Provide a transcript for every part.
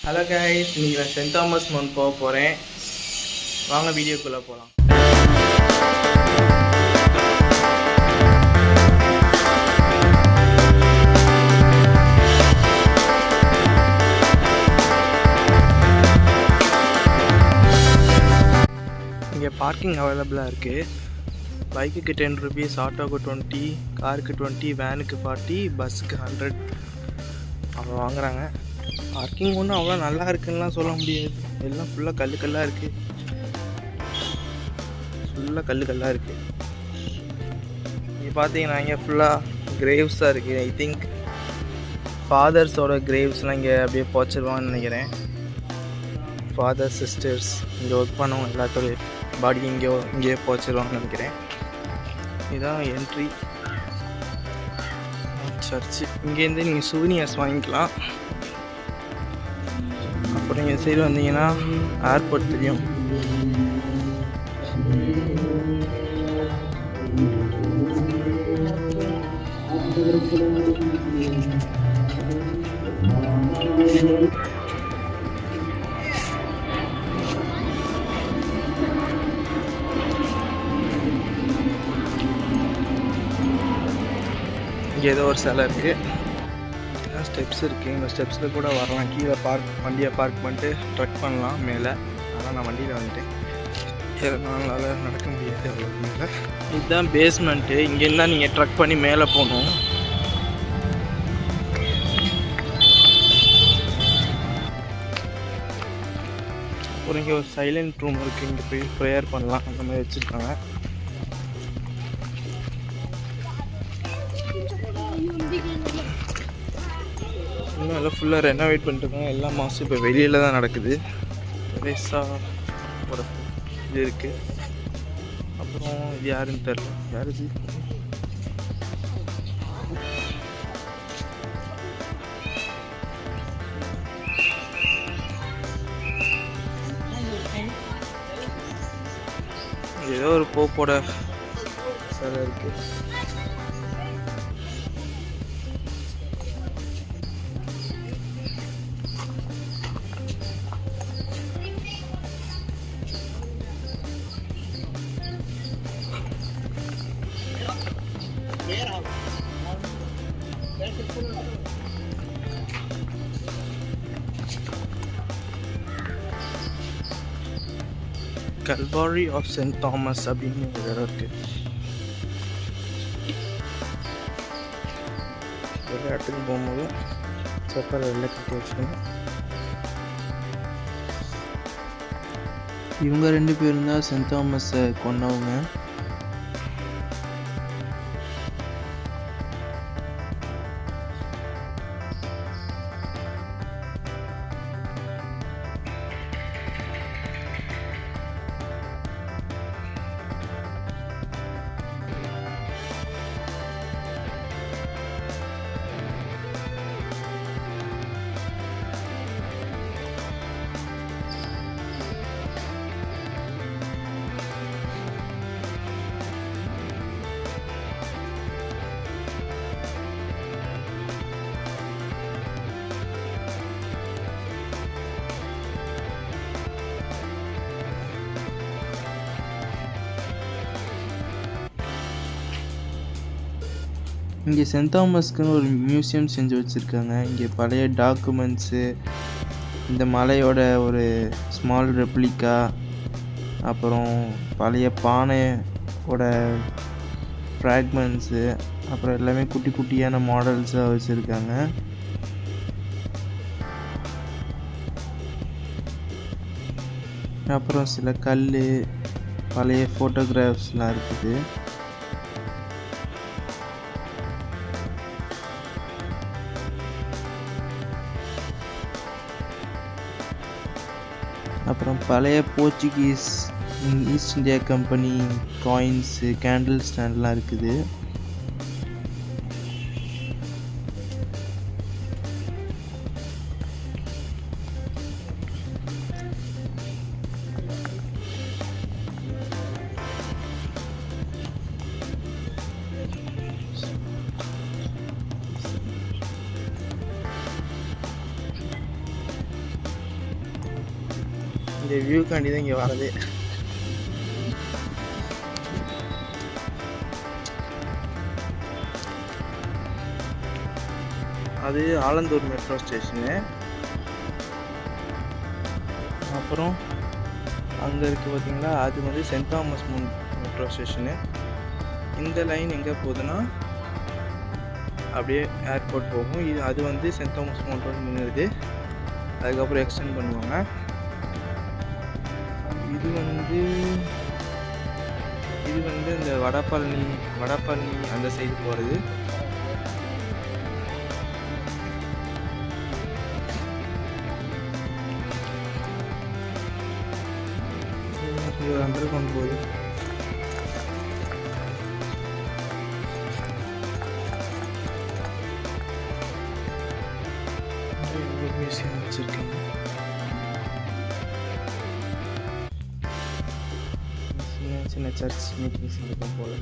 Hello guys, இன்றைக்கி நான் send Thomas mount போக போகிறேன். வாங்க வீடியோக்குள்ளே போகலாம். இங்கே பார்க்கிங் அவைலபிளாக இருக்குது. பைக்குக்கு 10 rupees, ஆட்டோவுக்கு 20, காருக்கு 20, வேனுக்கு 40, பஸ்ஸுக்கு 100 அவ்வளோ வாங்குறாங்க. பார்க்கிங் ஒன்றும் அவ்வளோ நல்லா இருக்குன்னுலாம் சொல்ல முடியாது. எல்லாம் ஃபுல்லாக கல்லுக்கல்லாக இருக்குது. இங்கே பார்த்தீங்கன்னா இங்கே ஃபுல்லாக கிரேவ்ஸாக இருக்குது. ஐ திங்க் ஃபாதர்ஸோட கிரேவ்ஸ்லாம் இங்கே அப்படியே போச்சிருவான்னு நினைக்கிறேன். ஃபாதர் சிஸ்டர்ஸ் இங்கே ஒர்க் பண்ணவங்க எல்லாத்தோட பாடி இங்கேயே போச்சிருவாங்கன்னு நினைக்கிறேன். இதுதான் என்ட்ரி சர்ச்சு. இங்கேருந்து நீங்கள் சூனியர்ஸ் வாங்கிக்கலாம். அப்புறம் இங்கே சைடு வந்தீங்கன்னா ஏர்போர்ட் தெரியும். இங்கே ஏதோ ஒரு சிலை இருக்குது, ஸ்டெப்ஸ் இருக்குது. இந்த ஸ்டெப்ஸில் கூட வரலாம். கீழே வண்டியை பார்க் பண்ணிட்டு ட்ரக் பண்ணலாம் மேலே. ஆனால் நான் வண்டியில் வந்துட்டேன், எதனால நடக்க முடியாது அவ்வளோ மேலே. இதுதான் பேஸ்மெண்ட்டு. இங்கேருந்து தான் நீங்கள் ட்ரக் பண்ணி மேலே போகணும். அப்புறம் இங்கே ஒரு சைலண்ட் ரூம் இருக்குது. இங்கே போய் ப்ரேயர் பண்ணலாம், அந்த மாதிரி வச்சுருக்காங்க. இன்னும் எல்லாம் ஃபுல்லாக ரெனோவேட் பண்ணிட்டுருக்காங்க. எல்லா மாதம் இப்போ வெளியில் தான் நடக்குது. பெருசாக ஒரு இது இருக்குது. அப்புறம் இது யாருன்னு தெரில. யார் இது? ஏதோ ஒரு போப்போட சிலை இருக்குது. கல்வாரி ஆஃப் சென்ட் தாமஸ் அப்படின்னு ஒரு இடம் இருக்குது. ஒரு இடத்துக்கு போகும்போது செப்பல் வெளில கட்டி வச்சுக்கணும். இவங்க 2 பேரும் தான் சென்ட் தாமஸை கொண்டவங்க. இங்கே சென்ட் தாமஸ்க்குன்னு ஒரு மியூசியம் செஞ்சு வச்சுருக்காங்க. இங்கே பழைய டாக்குமெண்ட்ஸு, இந்த மலையோட ஒரு ஸ்மால் ரெப்ளிகா, அப்புறம் பழைய பானையோட ஃப்ராக்மெண்ட்ஸு, அப்புறம் எல்லாமே குட்டி குட்டியான மாடல்ஸாக வச்சுருக்காங்க. அப்புறம் சில கல், பழைய ஃபோட்டோகிராஃப்ஸ்லாம் இருக்குது. அப்புறம் பழைய Portuguese east India company coins, candle ஸ்டாண்ட்லாம் இருக்குது. இந்த வியூக்காண்டி தான் இங்கே வரதே. அது ஆலந்தூர் மெட்ரோ ஸ்டேஷனு. அப்புறம் அங்கே இருக்குது பார்த்தீங்களா, அது வந்து சென்ட் தாமஸ் மெட்ரோ ஸ்டேஷனு. இந்த லைன் எங்கே போகுதுன்னா அப்படியே ஏர்போர்ட் போகும். அது வந்து சென்ட் தாமஸ் மெட்ரோ நின்றுது, அதுக்கப்புறம் எக்ஸ்டெண்ட் பண்ணுவாங்க. இது வந்து இந்த வடபழனி அந்த சைடு போகிறது. அண்டர் கொண்டு போகுது. மியூசியம் வச்சிருக்காங்க. சின்ன சர்ச் மீட்டிங்ஸ் இருக்கும் போல.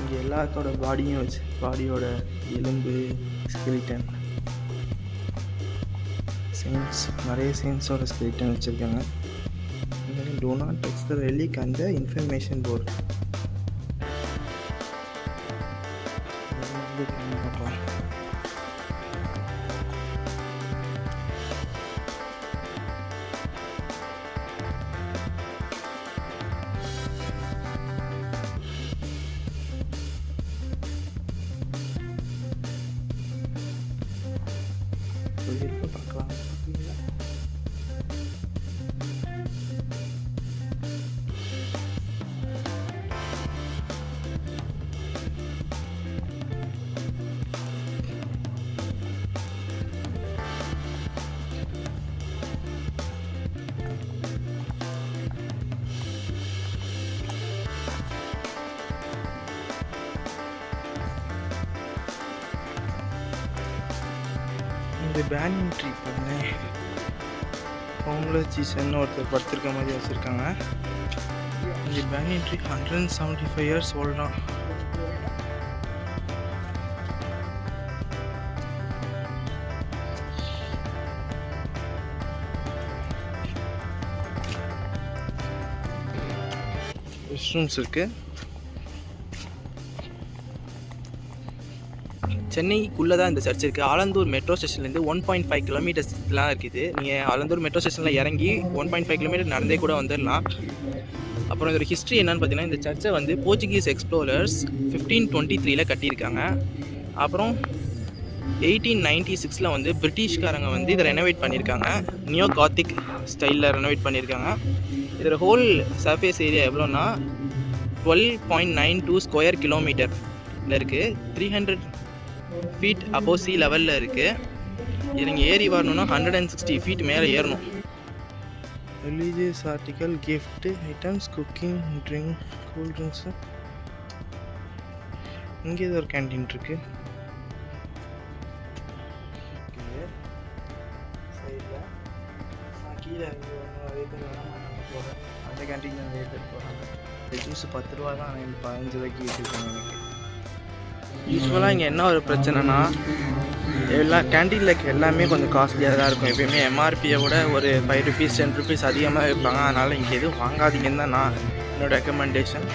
இங்கே எல்லாத்தோட பாடியோட எலும்பு, ஸ்கெலிட்டன், நிறைய செயின்ஸோட ஸ்கெலிட்டன் வச்சுருக்காங்க. Do not touch the relic and the information board. பார்க்கலாம். இந்த பேனியன் ட்ரீ பண்ணு ஹோம்லெஸ் ஜீசன் ஒருத்தர் படுத்திருக்க மாதிரி வச்சுருக்காங்க. இந்த பேனியன் ட்ரீ 175 years ஓல்டாம். ரெஸ்ட் ரூம்ஸ் இருக்குது. சென்னைக்குள்ளே தான் இந்த சர்ச் இருக்குது. ஆலந்தூர் மெட்ரோ ஸ்டேஷன்லேருந்து 1.5 கிலோமீட்டர்ஸ்லாம் இருக்குது. நீங்கள் ஆலந்தூர் மெட்ரோ ஸ்டேஷனில் இறங்கி 1.5 கிலோமீட்டர் நடந்தே கூட வந்துடலாம். அப்புறம் இதோட ஹிஸ்ட்ரி என்னன்னு பார்த்தீங்கன்னா, இந்த சர்ச்சை வந்து போர்ச்சுகீஸ் எக்ஸ்ப்ளோரர்ஸ் 1523 கட்டியிருக்காங்க. அப்புறம் 1896 வந்து பிரிட்டிஷ்காரங்க வந்து இதை ரெனோவேட் பண்ணியிருக்காங்க. நியோ காத்திக் ஸ்டைலில் ரெனோவேட் பண்ணியிருக்காங்க. இதோட ஹோல் சர்ஃபேஸ் ஏரியா எவ்வளோன்னா 12.92 ஸ்கொயர் கிலோமீட்டரில் இருக்குது. 300 ஃபீட் அபோவ் சி லெவலில் இருக்குது. இது நீங்கள் ஏறி வரணுன்னா 160 ஃபீட் மேலே ஏறணும். Religious article, gift items, cooking, drink, cool drinks. இங்கே ஏதோ ஒரு கேன்டீன் இருக்குது. சைடில் கீழே நிறைய பேர் போகிறேன். அந்த கேன்டீனில் நிறைய பேர் போகிறாங்க. ஜூஸ் 10 ரூபா தான், 15 ரூபாய்க்கு வச்சுருக்காங்க. எனக்கு யூஸ்வலாக இங்கே என்ன ஒரு பிரச்சனைனா, கேன்டீனில் எல்லாமே கொஞ்சம் காஸ்ட்லியாக தான் இருக்கும். எப்பயுமே எம்ஆர்பியை விட ஒரு 5 rupees 10 rupees அதிகமாக இருப்பாங்க. அதனால் இங்கே எதுவும் வாங்காதீங்கன்னு தான் என்னோட ரெக்கமெண்டேஷன்.